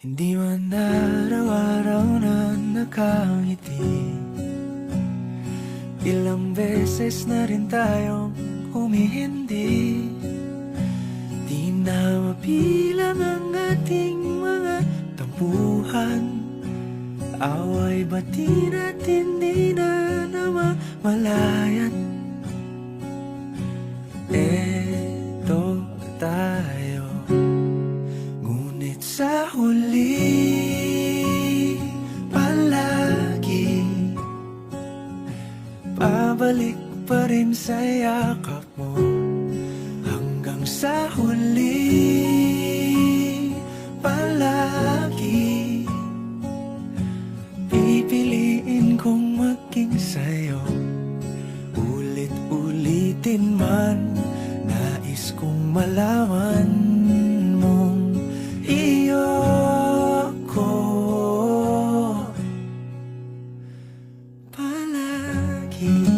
Hindi man araw-araw na nakangiti. Ilang beses na rin tayong humihindi. Di na mabilang ang ating mga tampuhan. Away bati natin di na namamalayan. Eto tayo, ngunit sa huli palagi pabalik pa rin sa yakap mo. Hanggang sa huli palagi pipiliin kong maging sa'yo. Ulit-ulitin man, nais kong malaman mong iyo ko palagi.